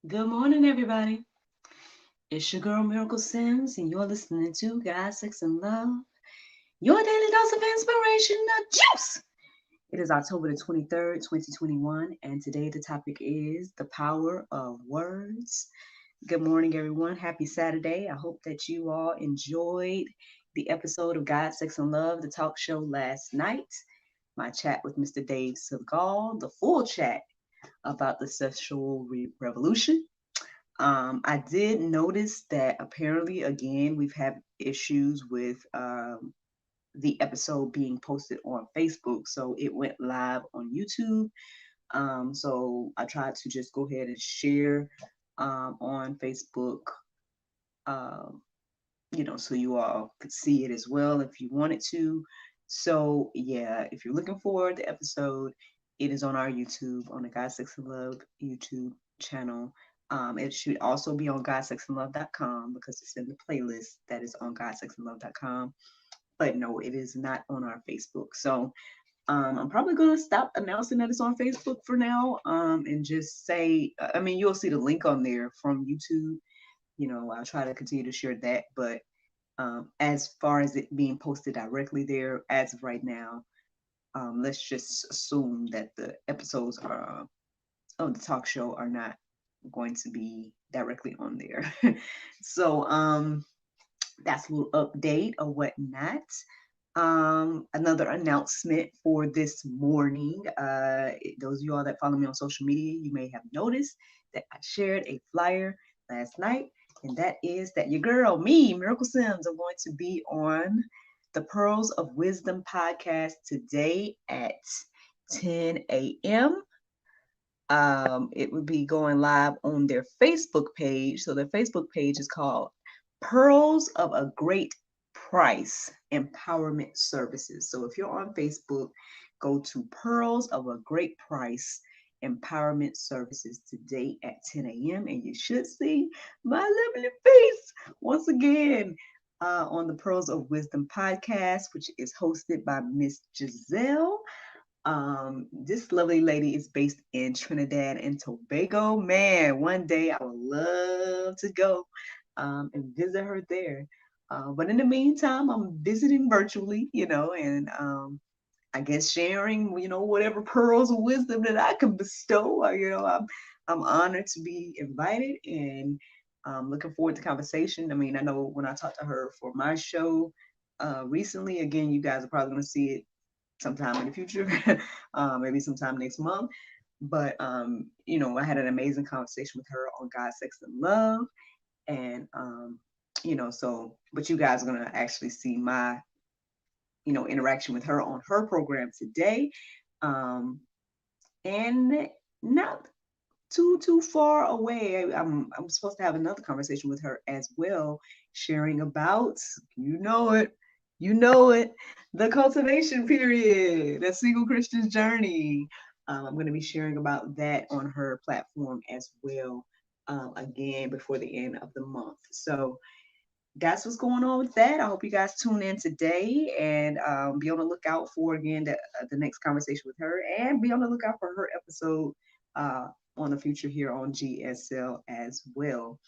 Good morning, everybody. It's your girl Miracle Sims, and you're listening to God, Sex, and Love, your daily dose of inspiration, the juice. It is October the 23rd, 2021, and today the topic is the power of words. Good morning, everyone. Happy Saturday. I hope that you all enjoyed the episode of God, Sex, and Love, the talk show last night. My chat with Mr. Dave Segal, the full chat about the sexual revolution. I did notice that apparently, again, we've had issues with the episode being posted on Facebook. So it went live on YouTube. So I tried to just go ahead and share on Facebook, um, so you all could see it as well if you wanted to. So, yeah, if you're looking for the episode, it is on our YouTube, on the God Sex and Love YouTube channel. It should also be on godsexandlove.com because it's in the playlist that is on godsexandlove.com. But no, it is not on our Facebook. So I'm probably going to stop announcing that it's on Facebook for now, and just say, I mean, you'll see the link on there from YouTube. I'll try to continue to share that. But as far as it being posted directly there, as of right now, let's just assume that the episodes of the talk show are not going to be directly on there. So that's a little update or whatnot. Another announcement for this morning. Those of you all that follow me on social media, you may have noticed that I shared a flyer last night, and that is that your girl, me, Miracle Sims, are going to be on the Pearls of Wisdom podcast today at 10 a.m. It would be going live on their Facebook page. So their Facebook page is called Pearls of a Great Price Empowerment Services. So if you're on Facebook, go to Pearls of a Great Price Empowerment Services today at 10 a.m. and you should see my lovely face once again on the Pearls of Wisdom podcast, which is hosted by Miss Giselle. This lovely lady is based in Trinidad and Tobago. Man, one day I would love to go and visit her there. But in the meantime, I'm visiting virtually, and I guess sharing, whatever pearls of wisdom that I can bestow. I'm honored to be invited and looking forward to conversation. I mean, I know when I talked to her for my show recently, again, you guys are probably going to see it sometime in the future, maybe sometime next month. But I had an amazing conversation with her on God, Sex, and Love, and but you guys are gonna actually see my interaction with her on her program today, um, and not too far away. I'm supposed to have another conversation with her as well, sharing about you know it, the cultivation period, the single Christian's journey. I'm going to be sharing about that on her platform as well. Again, before the end of the month. So that's what's going on with that. I hope you guys tune in today and be on the lookout for again the next conversation with her, and be on the lookout for her episode on the future here on GSL as well.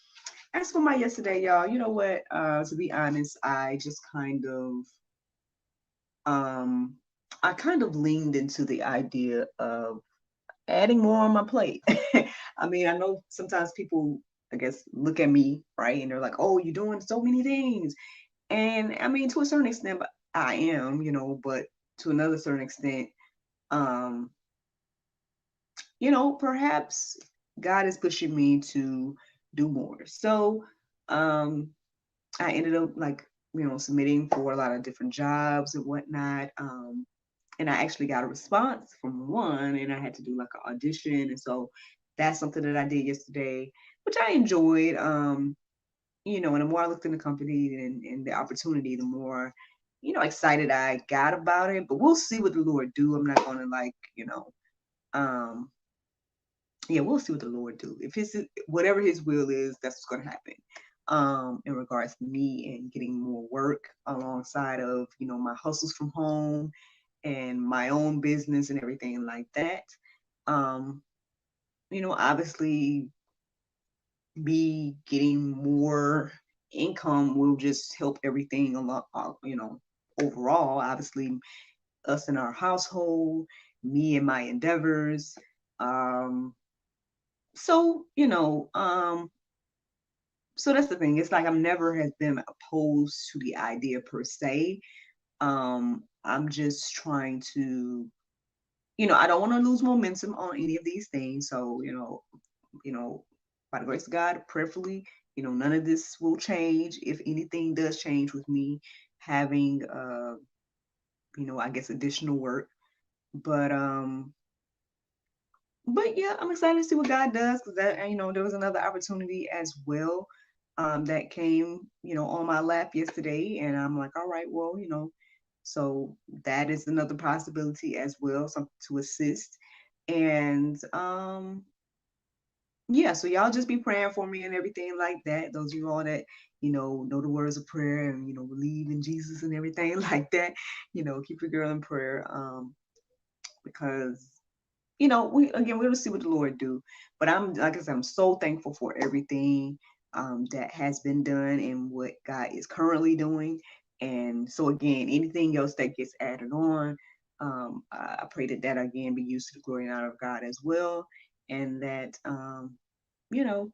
As for my yesterday, y'all, you know what? To be honest, um, I kind of leaned into the idea of adding more on my plate. I mean, I know sometimes people, I guess, look at me, right? And they're like, oh, you're doing so many things. And I mean, to a certain extent, I am, but to another certain extent, um, perhaps God is pushing me to do more. So, um, I ended up like, submitting for a lot of different jobs and whatnot. And I actually got a response from one, and I had to do like an audition. And so that's something that I did yesterday, which I enjoyed. And the more I looked in the company and the opportunity, the more, excited I got about it. But we'll see what the Lord do. I'm not gonna like, um, yeah, we'll see what the Lord do. If his whatever his will is, that's what's gonna happen. In regards to me and getting more work alongside of, my hustles from home and my own business and everything like that. Um, Obviously me getting more income will just help everything a lot, overall. Obviously, us in our household, me and my endeavors. Um, so, so that's the thing. It's like I've never has been opposed to the idea per se. I'm just trying to, I don't want to lose momentum on any of these things. So, by the grace of God, prayerfully, none of this will change. If anything does change with me having, I guess additional work, but yeah, I'm excited to see what God does, because that, there was another opportunity as well, that came, on my lap yesterday, and I'm like, all right, well, so that is another possibility as well, something to assist. And yeah, so y'all just be praying for me and everything like that. Those of you all that, know the words of prayer and, believe in Jesus and everything like that, keep your girl in prayer. Because, we'll see what the Lord do. But I'm, like I said, I'm so thankful for everything that has been done and what God is currently doing. And so again, anything else that gets added on, I pray that again be used to the glory and honor of God as well. And that, you know,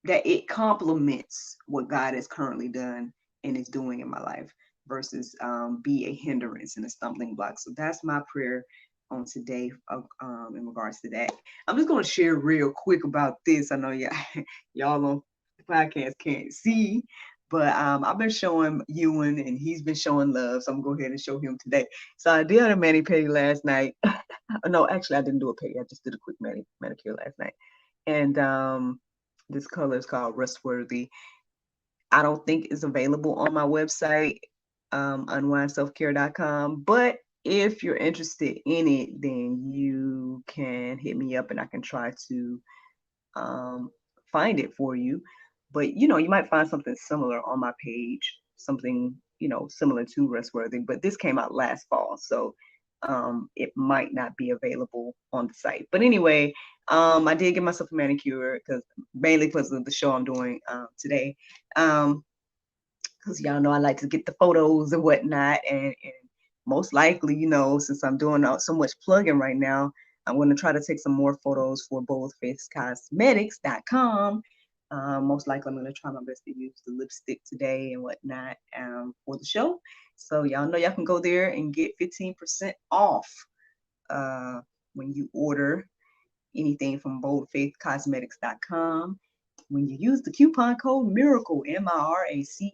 that it complements what God has currently done and is doing in my life, versus be a hindrance and a stumbling block. So that's my prayer on today, in regards to that. I'm just going to share real quick about this. I know y'all on the podcast can't see, but I've been showing Ewan and he's been showing love. So I'm going to go ahead and show him today. So I did a mani-pedi last night. No, actually, I didn't do a pedi. I just did a quick manicure last night. And this color is called Rustworthy. I don't think it's available on my website, unwindselfcare.com. But if you're interested in it, then you can hit me up and I can try to find it for you. But you might find something similar on my page, something similar to Rustworthy. But this came out last fall, so it might not be available on the site. But anyway, I did get myself a manicure, mainly because of the show I'm doing today. Because y'all know I like to get the photos and whatnot, and most likely, since I'm doing so much plugging right now, I'm going to try to take some more photos for boldfaithcosmetics.com. Most likely, I'm going to try my best to use the lipstick today and whatnot for the show. So y'all know y'all can go there and get 15% off when you order anything from boldfaithcosmetics.com. When you use the coupon code MIRACLE, MIRACLE.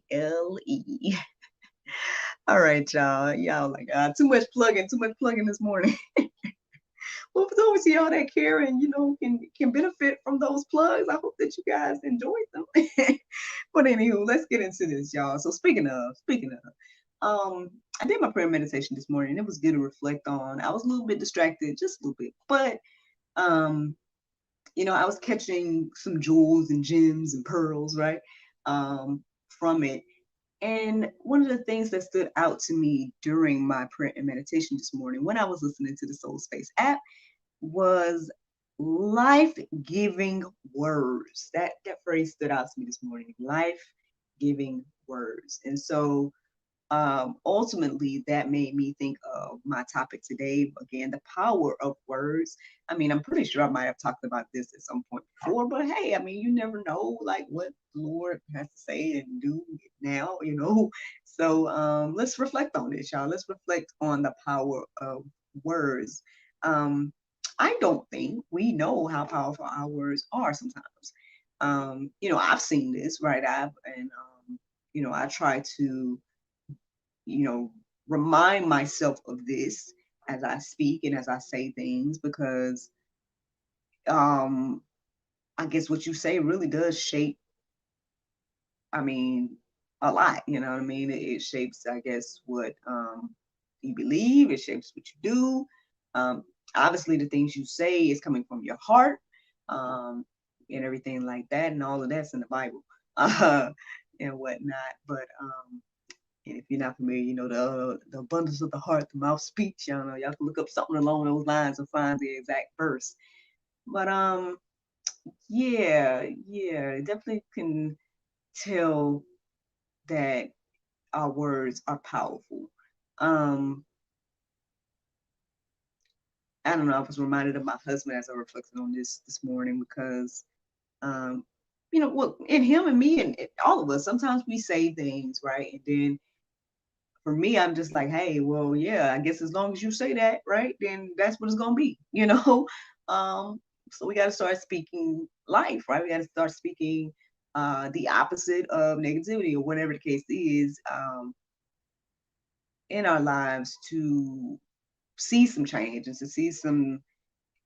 All right, y'all. Y'all like too much plugging this morning. Well, for those of y'all that care and can benefit from those plugs, I hope that you guys enjoyed them. But anywho, let's get into this, y'all. So speaking of, I did my prayer meditation this morning. It was good to reflect on. I was a little bit distracted, just a little bit, but I was catching some jewels and gems and pearls, right, from it. And one of the things that stood out to me during my prayer and meditation this morning, when I was listening to the Soul Space app, was life-giving words. That phrase stood out to me this morning. Life-giving words. And so ultimately that made me think of my topic today, again, the power of words. I mean, I'm pretty sure I might have talked about this at some point before, but hey, I mean, you never know like what the Lord has to say and do now. So let's reflect on this, y'all. Let's reflect on the power of words. I don't think we know how powerful our words are sometimes. I've seen this, right? I try to remind myself of this as I speak and as I say things, because I guess what you say really does shape, I mean, a lot, you know what I mean? It shapes, I guess, what you believe, it shapes what you do. Obviously, the things you say is coming from your heart, and everything like that, and all of that's in the Bible and whatnot. But and if you're not familiar, the abundance of the heart, the mouth speaks. Y'all can look up something along those lines and find the exact verse. But Yeah, definitely can tell that our words are powerful. Um, I don't know, I was reminded of my husband as I reflected on this morning because um, well, in him and me and all of us, sometimes we say things, right? And then for me, I'm just like, hey, well, yeah, I guess as long as you say that, right, then that's what it's gonna be, you know. Um, so we got to start speaking life, right? We got to start speaking the opposite of negativity or whatever the case is in our lives to see some change and to see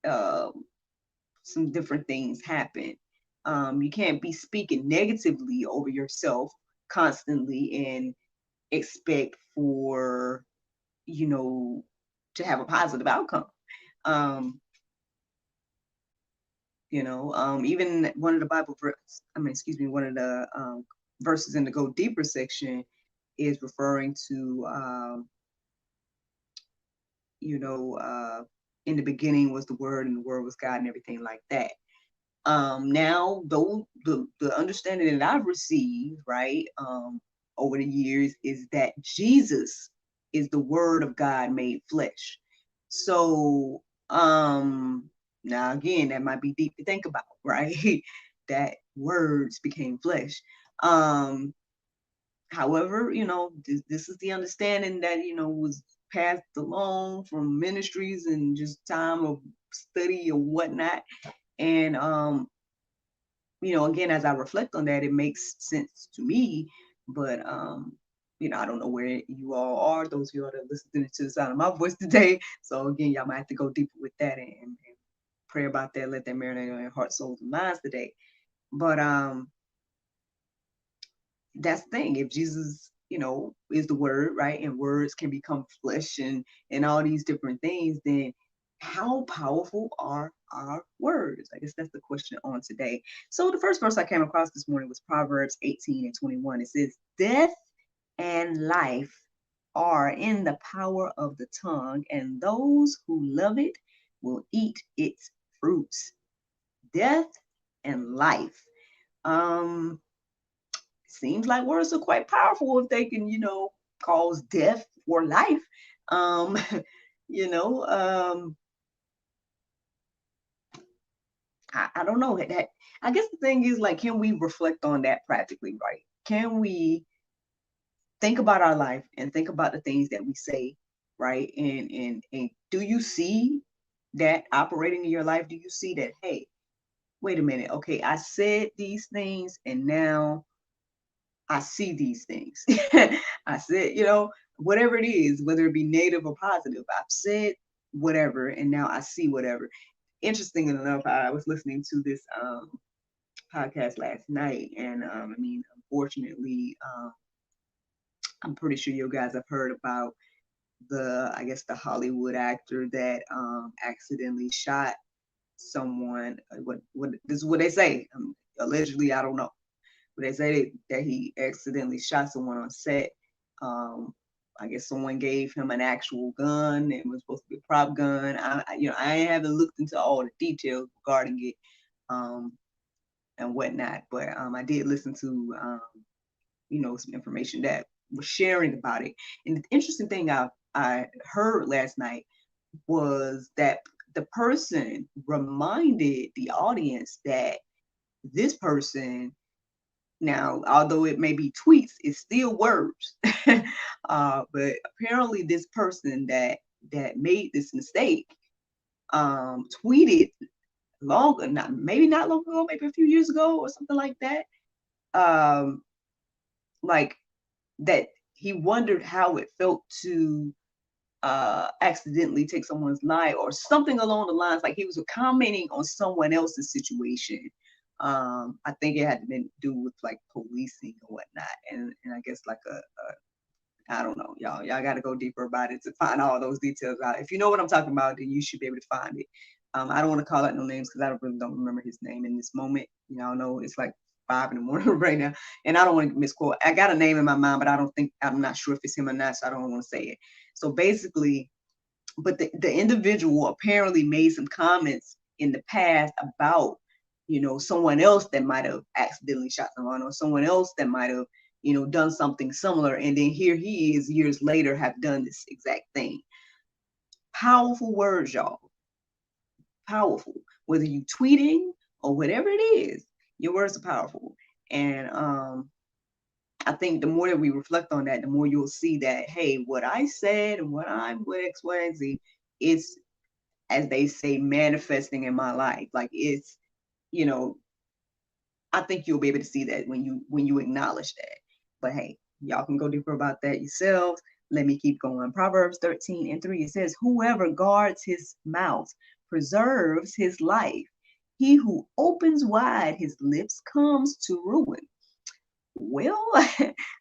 uh, some different things happen. You can't be speaking negatively over yourself constantly and expect for to have a positive outcome. Um, Even one of the Bible verses, one of the verses in the Go Deeper section is referring to, in the beginning was the Word, and the Word was God, and everything like that. Now, though the understanding that I've received, right, over the years is that Jesus is the Word of God made flesh. So, now again, that might be deep to think about, right? That words became flesh. However, this is the understanding that was passed along from ministries and just time of study or whatnot. And again, as I reflect on that, it makes sense to me. But I don't know where you all are, those of you that are listening to the sound of my voice today. So again, y'all might have to go deeper with that and pray about that, let that marinate on your heart, souls, and minds today. But that's the thing. If Jesus, is the word, right? And words can become flesh and all these different things, then how powerful are our words? I guess that's the question on today. So the first verse I came across this morning was Proverbs 18:21. It says, "Death and life are in the power of the tongue, and those who love it will eat its fruits." Death and life. Seems like words are quite powerful if they can, cause death or life. Um, you know, um, I don't know that. I guess the thing is, like, can we reflect on that practically, right? Can we think about our life and think about the things that we say, right? And do you see that operating in your life? Do you see that? Hey, wait a minute. Okay, I said these things, and now I see these things. I said, whatever it is, whether it be negative or positive, I've said whatever, and now I see whatever. Interesting enough, I was listening to this podcast last night, and unfortunately, I'm pretty sure you guys have heard about I guess the Hollywood actor that accidentally shot someone. What this is what they say. Allegedly, I don't know. But they say that he accidentally shot someone on set. I guess someone gave him an actual gun. It was supposed to be a prop gun. I haven't looked into all the details regarding it and whatnot, but I did listen to some information that was sharing about it. And the interesting thing I heard last night was that the person reminded the audience that this person, now, although it may be tweets, it's still words. But apparently, this person that made this mistake tweeted not long ago, maybe a few years ago or something like that. Like that he wondered how it felt to accidentally take someone's life or something along the lines, like he was commenting on someone else's situation. I think it had to do with like policing or whatnot, and I guess like I don't know, y'all got to go deeper about it to find all those details out. If you know what I'm talking about, then you should be able to find it. I don't want to call out no names because I don't remember his name in this moment. I know it's like 5 in the morning right now, and I don't want to misquote. I got a name in my mind, but I'm not sure if it's him or not, so I don't want to say it. So basically, but the individual apparently made some comments in the past about someone else that might have accidentally shot someone, or someone else that might have, done something similar. And then here he is years later have done this exact thing. Powerful words, y'all. Powerful. Whether you tweeting or whatever it is, your words are powerful. And I think the more that we reflect on that, the more you'll see that, hey, what I said and what I'm with X, Y, and Z, it's, as they say, manifesting in my life. Like it's, I think you'll be able to see that when you acknowledge that. But hey, y'all can go deeper about that yourselves. Let me keep going. Proverbs 13:3, it says, whoever guards his mouth preserves his life. He who opens wide his lips comes to ruin. Well,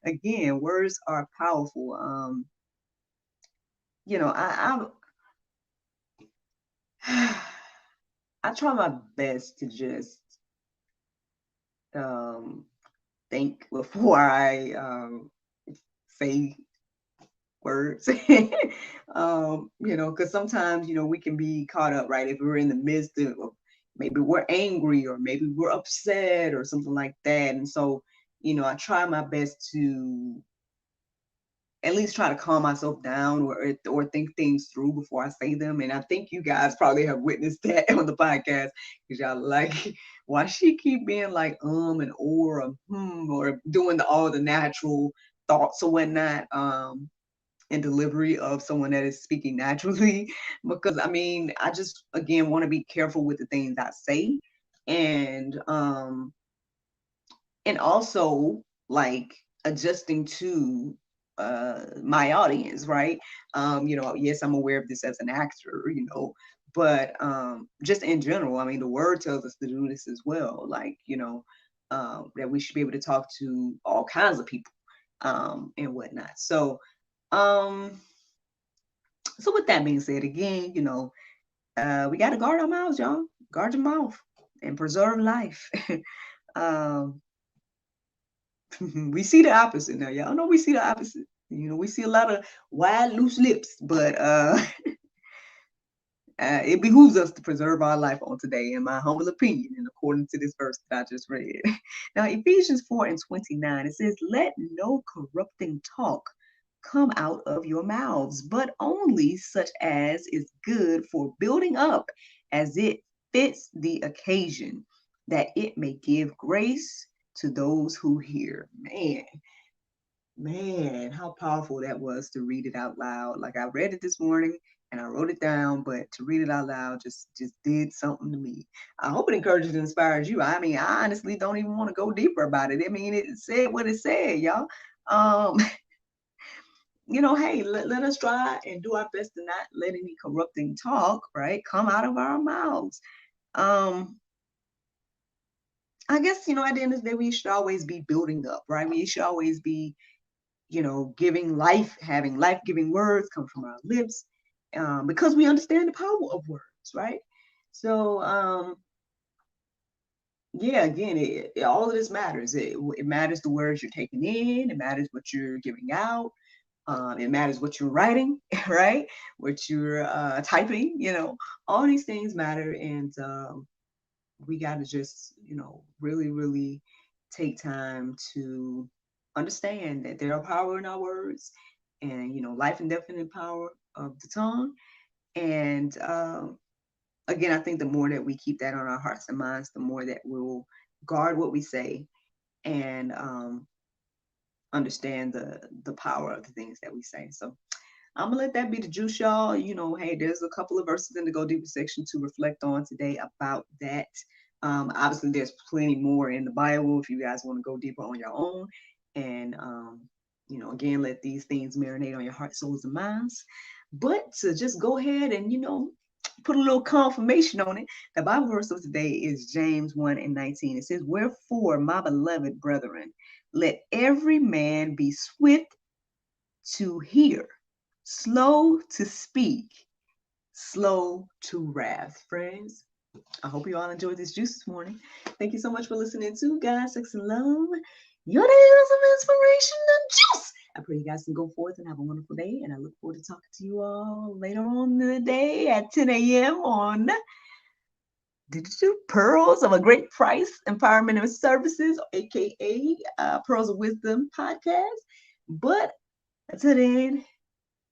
again, words are powerful. I try my best to just think before I say words. Because sometimes, we can be caught up, right? If we're in the midst of, maybe we're angry, or maybe we're upset or something like that. And so, I try my best to at least try to calm myself down, or think things through before I say them. And I think you guys probably have witnessed that on the podcast, because y'all like, why she keep being like and or doing all the natural thoughts or whatnot and delivery of someone that is speaking naturally. Because I just, again, want to be careful with the things I say, and also like adjusting to my audience, right? Yes, I'm aware of this as an actor, but just in general, the word tells us to do this as well. Like, that we should be able to talk to all kinds of people and whatnot. So with that being said, again, we got to guard our mouths, y'all. Guard your mouth and preserve life. We see the opposite now, y'all know. We see the opposite. We see a lot of wide, loose lips, but it behooves us to preserve our life on today, in my humble opinion, and according to this verse that I just read. Now, Ephesians 4:29, it says, let no corrupting talk come out of your mouths, but only such as is good for building up, as it fits the occasion, that it may give grace to those who hear. Man, how powerful that was to read it out loud. Like, I read it this morning and I wrote it down, but to read it out loud just did something to me. I hope it encourages and inspires you. I honestly don't even want to go deeper about it. It said what it said, y'all. Hey, let us try and do our best to not let any corrupting talk, right, come out of our mouths. I guess, at the end of the day, we should always be building up, right? We should always be, giving life, having life-giving words come from our lips, because we understand the power of words, right? So, yeah, again, all of this matters. It matters the words you're taking in. It matters what you're giving out. It matters what you're writing, right? What you're typing, all these things matter. And we got to just, really, really take time to understand that there are power in our words, and, life and death in the power of the tongue. And again, I think the more that we keep that on our hearts and minds, the more that we'll guard what we say, and understand the power of the things that we say. So I'm gonna let that be the juice, y'all. Hey, there's a couple of verses in the Go Deeper section to reflect on today about that. Obviously, there's plenty more in the Bible if you guys want to go deeper on your own. And again, let these things marinate on your heart, souls, and minds. But to just go ahead and put a little confirmation on it, the Bible verse of today is James 1:19. It says, wherefore, my beloved brethren, let every man be swift to hear, slow to speak, slow to wrath. Friends, I hope you all enjoyed this juice this morning. Thank you so much for listening to God, Sex, and Love, your daily dose of inspiration and juice. I pray you guys can go forth and have a wonderful day, and I look forward to talking to you all later on in the day at 10 a.m. on Pearls of a Great Price, Empowerment and Services, aka Pearls of Wisdom podcast. But until then,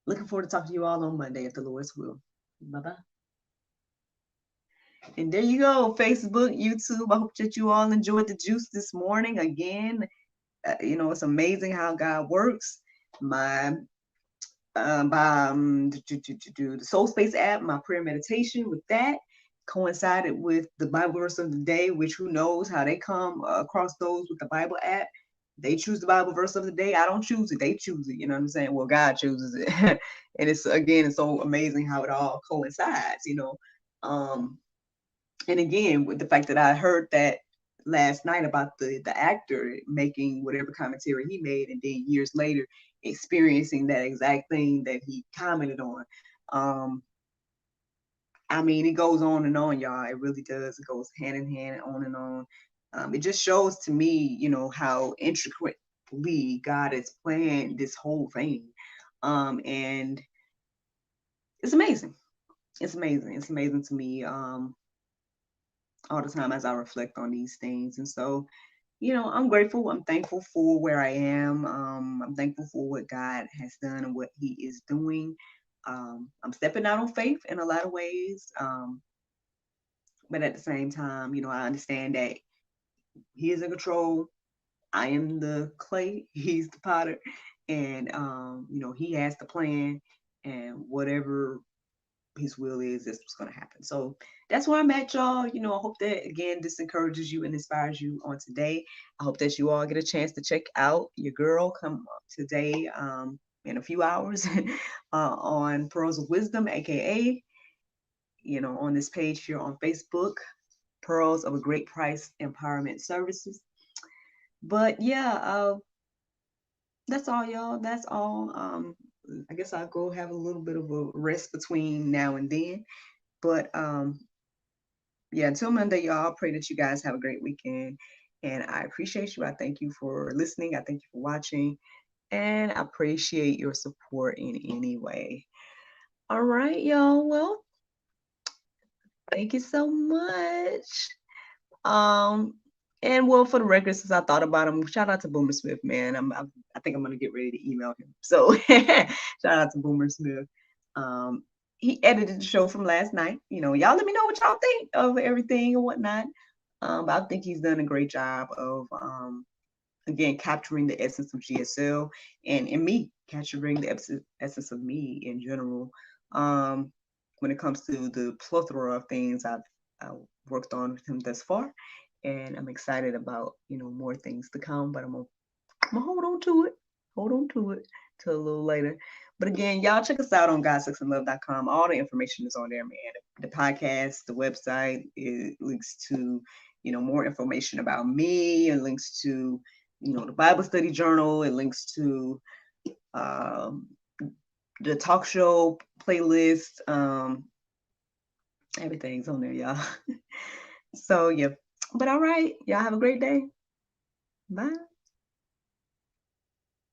looking forward to talking to you all on Monday if the Lord's will. Bye bye. And there you go, Facebook, YouTube. I hope that you all enjoyed the juice this morning. Again, it's amazing how God works. My the Soul Space app, my prayer meditation with that coincided with the Bible verse of the day, which who knows how they come across those with the Bible app. They choose the Bible verse of the day. I don't choose it. They choose it. You know what I'm saying? Well, God chooses it. And it's so amazing how it all coincides, and again, with the fact that I heard that last night about the actor making whatever commentary he made, and then years later experiencing that exact thing that he commented on. I mean, it goes on and on, y'all. It really does. It goes hand in hand, on and on. It just shows to me, how intricately God has planned this whole thing. And it's amazing. It's amazing. It's amazing to me. All the time as I reflect on these things. And so, I'm grateful. I'm thankful for where I am. I'm thankful for what God has done and what He is doing. I'm stepping out on faith in a lot of ways. But at the same time, I understand that He is in control. I am the clay, He's the potter. And, He has the plan, and whatever His will is, that's what's going to happen. So that's where I'm at, y'all. I hope that, again, this encourages you and inspires you on today. I hope that you all get a chance to check out your girl come today in a few hours on Pearls of Wisdom, aka, on this page here on Facebook, Pearls of a Great Price Empowerment Services. But yeah, that's all, y'all. That's all. I guess I'll go have a little bit of a rest between now and then. But yeah, until Monday, y'all, pray that you guys have a great weekend. And I appreciate you. I thank you for listening. I thank you for watching. And I appreciate your support in any way. All right, y'all. Well, thank you so much. And well, for the record, since I thought about him, shout out to Boomer Smith, man. I think I'm gonna get ready to email him. So shout out to Boomer Smith. He edited the show from last night. Y'all let me know what y'all think of everything and whatnot. But I think he's done a great job of again capturing the essence of GSL and me capturing the essence of me in general. When it comes to the plethora of things I've worked on with him thus far. And I'm excited about, more things to come, but I'm gonna hold on to it till a little later. But again, y'all check us out on godsexandlove.com. All the information is on there, man. The podcast, the website, it links to, more information about me, and links to, the Bible study journal. It links to the talk show playlist. Everything's on there, y'all. So yeah. But all right, y'all have a great day. Bye.